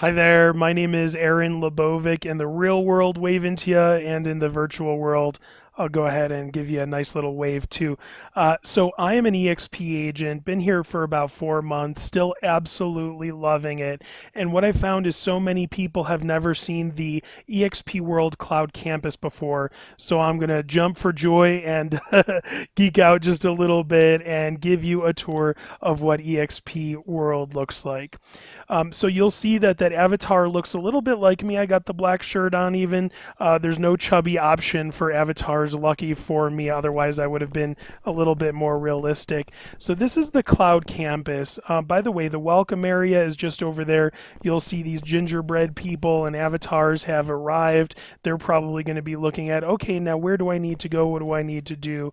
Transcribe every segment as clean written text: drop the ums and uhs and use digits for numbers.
Hi there, my name is Aaron.lebovic. In the real world, wave into you, and in the virtual world, I'll go ahead and give you a nice little wave too. So I am an eXp agent, been here for about 4 months, still absolutely loving it. And what I found is so many people have never seen the eXp World Cloud Campus before. So I'm going to jump for joy and geek out just a little bit and give you a tour of what eXp World looks like. So you'll see that that avatar looks a little bit like me. I got the black shirt on even. There's no chubby option for avatars, lucky for me. Otherwise, I would have been a little bit more realistic. So this is the cloud campus. By the way, the welcome area is just over there. You'll see these gingerbread people and avatars have arrived. They're probably going to be looking at, okay, now where do I need to go? What do I need to do?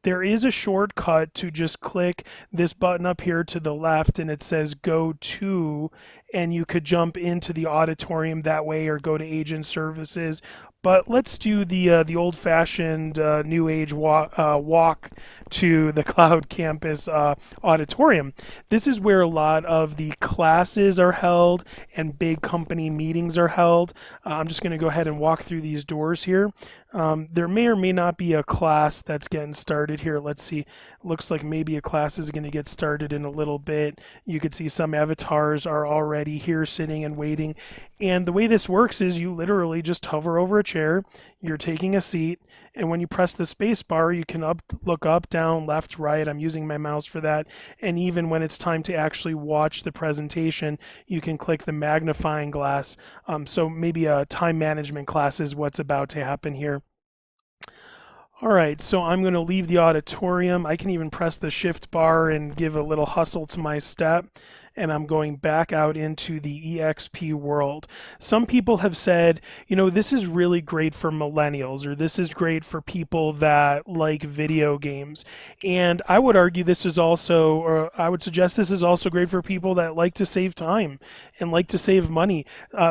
There is a shortcut to just click this button up here to the left, and it says go to, and you could jump into the auditorium that way or go to agent services. But let's do the old-fashioned new age walk to the cloud campus auditorium. This is where a lot of the classes are held and big company meetings are held. I'm just going to go ahead and walk through these doors here. There may or may not be a class that's getting started here. Let's see. Looks like maybe a class is going to get started in a little bit. You could see some avatars are already here sitting and waiting. And the way this works is you literally just hover over a chair, you're taking a seat, and when you press the space bar, you can look up, down, left, right. I'm using my mouse for that. And even when it's time to actually watch the presentation, you can click the magnifying glass. So maybe a time management class is what's about to happen here. All right, so I'm going to leave the auditorium. I can even press the shift bar and give a little hustle to my step, and I'm going back out into the eXp world. Some people have said, you know, this is really great for millennials, or this is great for people that like video games. And I would argue this is also, or I would suggest this is also great for people that like to save time and like to save money.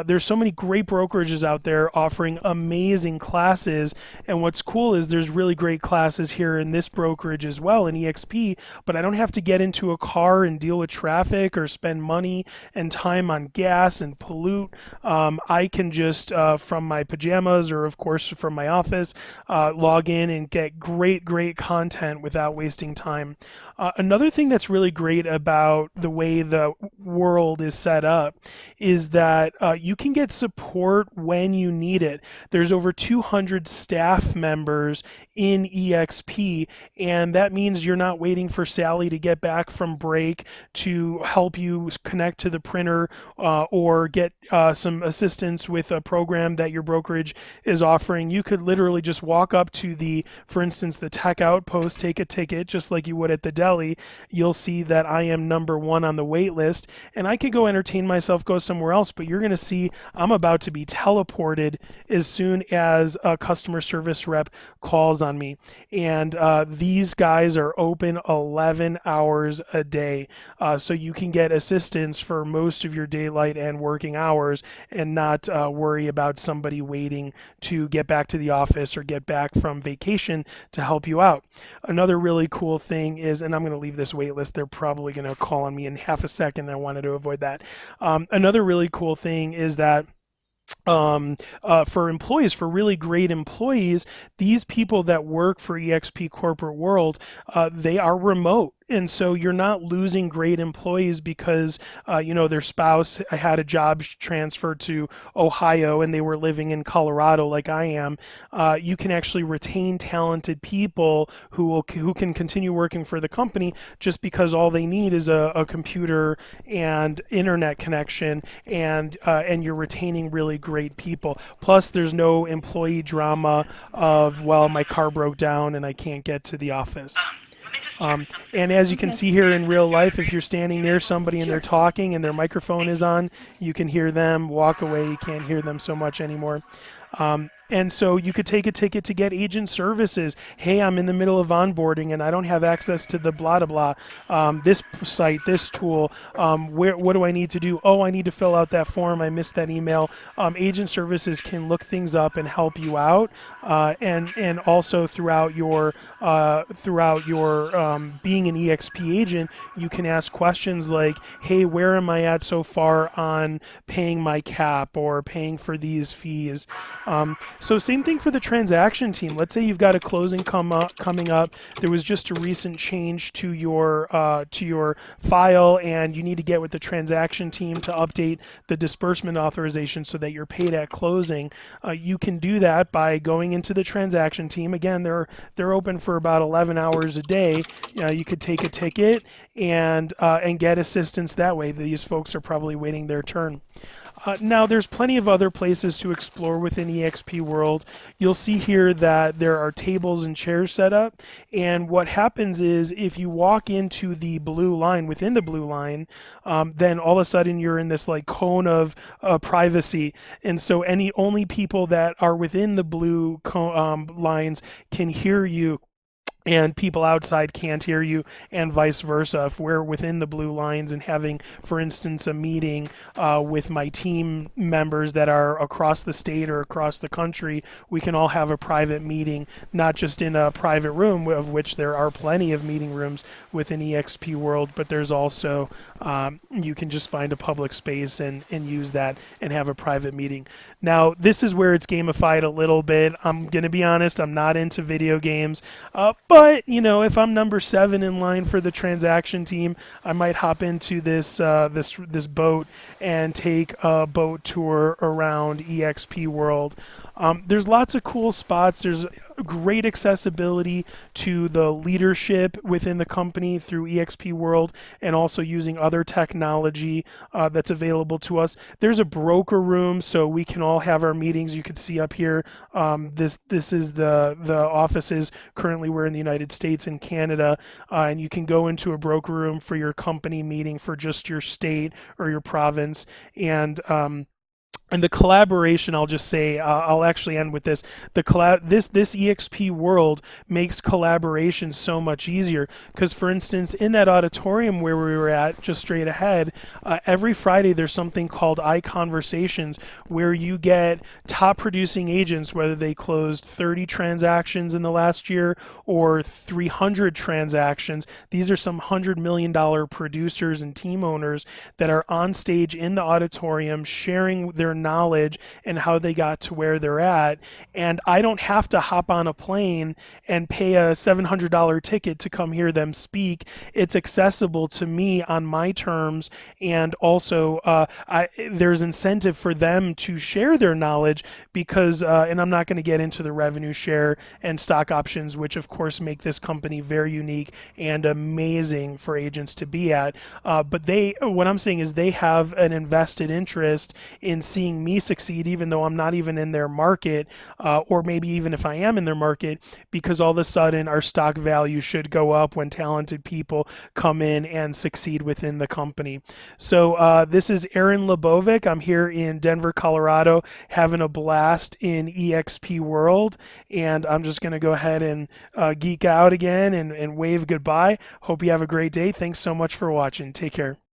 There's so many great brokerages out there offering amazing classes, and what's cool is there's really great classes here in this brokerage as well in eXp, but I don't have to get into a car and deal with traffic or spend money and time on gas and pollute. I can just, from my pajamas or of course from my office, log in and get great content without wasting time. Another thing that's really great about the way the world is set up is that you can get support when you need it. There's over 200 staff members in eXp, and that means you're not waiting for Sally to get back from break to help you connect to the printer or get some assistance with a program that your brokerage is offering. You could literally just walk up to the, for instance, the tech outpost, take a ticket just like you would at the deli. You'll see that I am number 1 on the wait list, and I could go entertain myself, go somewhere else, but you're going to see I'm about to be teleported as soon as a customer service rep calls on me. And these guys are open 11 hours a day, so you can get assistance for most of your daylight and working hours and not worry about somebody waiting to get back to the office or get back from vacation to help you out. Another really cool thing is, and I'm going to leave this wait list, they're probably going to call on me in half a second. I wanted to avoid that. Another really cool thing is that for employees, for really great employees, these people that work for eXp Corporate World, they are remote. And so you're not losing great employees because, their spouse had a job transfer to Ohio and they were living in Colorado like I am. You can actually retain talented people who can continue working for the company just because all they need is a computer and internet connection, and you're retaining really great people. Plus, there's no employee drama of, well, my car broke down and I can't get to the office. And as you can see here in real life, if you're standing near somebody and they're talking and their microphone is on, you can hear them walk away. You can't hear them so much anymore. And so you could take a ticket to get agent services. Hey, I'm in the middle of onboarding and I don't have access to the blah, blah, blah. This site, this tool, what do I need to do? Oh, I need to fill out that form. I missed that email. Agent services can look things up and help you out. And also throughout your being an EXP agent, you can ask questions like, hey, where am I at so far on paying my cap or paying for these fees? So same thing for the transaction team. Let's say you've got a closing coming up. There was just a recent change to your file, and you need to get with the transaction team to update the disbursement authorization so that you're paid at closing. You can do that by going into the transaction team. Again, they're open for about 11 hours a day. You could take a ticket and get assistance that way. These folks are probably waiting their turn. Now, there's plenty of other places to explore within eXp World. You'll see here that there are tables and chairs set up. And what happens is if you walk into the blue line, within the blue line, then all of a sudden you're in this like cone of privacy. And so only people that are within the blue lines can hear you, and people outside can't hear you, and vice versa. If we're within the blue lines and having, for instance, a meeting with my team members that are across the state or across the country, we can all have a private meeting, not just in a private room, of which there are plenty of meeting rooms within eXp World, but there's also, you can just find a public space and use that and have a private meeting. Now, this is where it's gamified a little bit. I'm going to be honest, I'm not into video games, but, if I'm number 7 in line for the transaction team, I might hop into this boat and take a boat tour around eXp World. There's lots of cool spots. There's great accessibility to the leadership within the company through eXp World, and also using other technology that's available to us. There's a broker room, so we can all have our meetings. You can see up here, this is the offices. Currently, we're in the United States and Canada, and you can go into a broker room for your company meeting for just your state or your province. And the collaboration, I'll just say, I'll actually end with this. This eXp World makes collaboration so much easier because, for instance, in that auditorium where we were at, just straight ahead, every Friday there's something called iConversations, where you get top producing agents, whether they closed 30 transactions in the last year or 300 transactions. These are some $100 million producers and team owners that are on stage in the auditorium sharing their knowledge and how they got to where they're at. And I don't have to hop on a plane and pay a $700 ticket to come hear them speak. It's accessible to me on my terms, and also there's incentive for them to share their knowledge because, and I'm not going to get into the revenue share and stock options, which of course make this company very unique and amazing for agents to be at. But what I'm saying is they have an invested interest in seeing me succeed, even though I'm not even in their market, or maybe even if I am in their market, because all of a sudden our stock value should go up when talented people come in and succeed within the company. So this is Aaron.lebovic. I'm here in Denver, Colorado, having a blast in eXp World, and I'm just going to go ahead and geek out again and wave goodbye. Hope you have a great day. Thanks so much for watching. Take care.